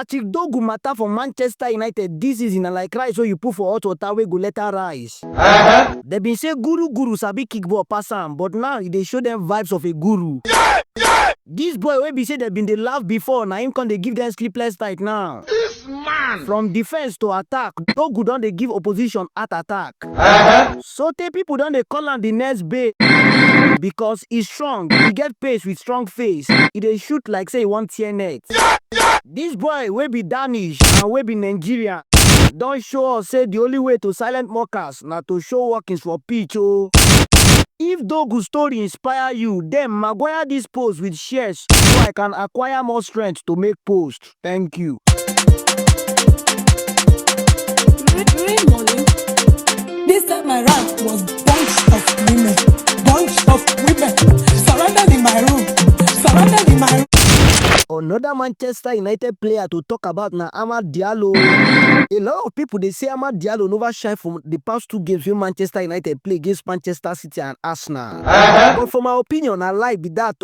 Patrick Dorgu matter for Manchester United this season na like rice wey you put for hot water wey go later rise. Dem been say guru sabi kick ball pass am, but now e dey show dem vibes of a guru. This boy wey be say dem been dey laugh before, na him come dey give dem sleepless night now. This man! From defense to attack, Dorgu don dey give opposition heart attack. So tey people don dey call am the next Bale because e strong, e get pace with strong face, e dey shoot like say e wan tear net. This boy wey be Danish and wey be Nigerian don show us say the only way to silent mockers na to show workings for pitch o. If Dorgu's story inspire you, then Maguire this post with shares so I can acquire more strength to make post. Thank you. Rain morning. This time around was bunch of women surrounded in my room. Another Manchester United player to talk about na Diallo. A lot of people they say Diallo never shine from the past 2 games when Manchester United play against Manchester City and Arsenal. But for my opinion, I like that.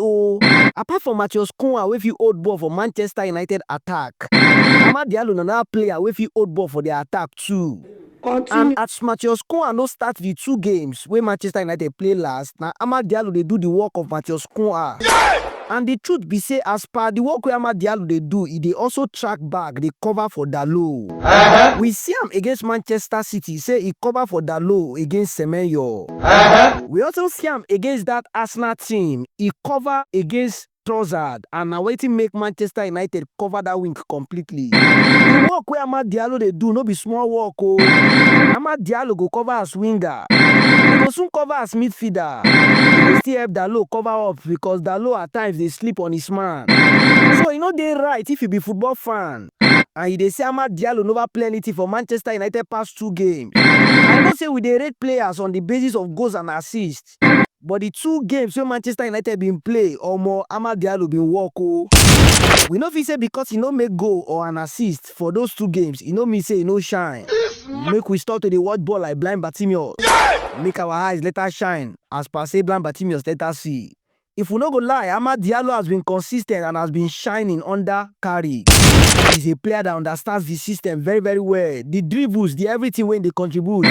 Apart from Matheus Cunha wey fit hold ball for Manchester United attack, Diallo na another player wey fit hold ball for their attack too. And as Matheus Cunha no start the 2 games wey Manchester United play last, na Diallo dey do the work of Matheus Cunha. And the truth be say, as per the work wey Diallo dey do, e dey also track back, dey cover for Diallo. We see am against Manchester City, say e cover for Diallo against Semenyo. We also see am against that Arsenal team, e cover against Trossard, and na wetin make Manchester United cover that wing completely. The work wey Diallo dey do no be small work o. Diallo go cover as winger, he go soon cover as midfielder. He go still help Diallo cover up because Diallo at times dey sleep on his man. So e no dey right if you be football fan and you dey say Diallo never play anything for Manchester United past 2 games. I know say we dey rate players on the basis of goals and assists, but the 2 games wey Manchester United been play, omo, Diallo been work o. We no fit say because he no make goal or an assist for those 2 games, e no mean say he no shine. Make we start to dey watch ball like blind Bartimaeus. Make our eyes later shine, as per say blind Bartimaeus later see. If we no go lie, Diallo has been consistent and has been shining under Carrick. He's a player that understands the system very, very well. The dribbles, the everything when they contribute.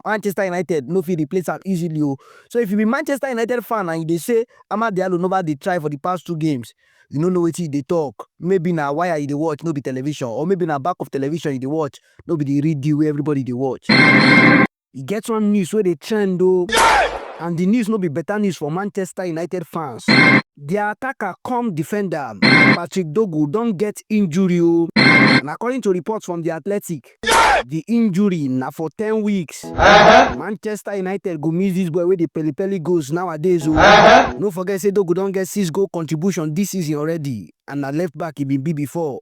Manchester United no fit replace am easily o. So if you be Manchester United fan and you dey say Diallo never dey try for the past 2 games, you no know wetin you dey talk. Maybe na wire you dey watch, no be television, or maybe na back of television you dey watch, no be the real deal wey everybody dey watch. E get one news wey dey trend o. And the news no be better news for Manchester United fans. Their attacker come defender, Patrick Dorgu, don get injury o. And according to reports from The Athletic, the injury na for 10 weeks. Manchester United go miss this boy wey dey peli goals nowadays o. No forget say Dorgu don get 6 goal contribution this season already, and na left back he been be before.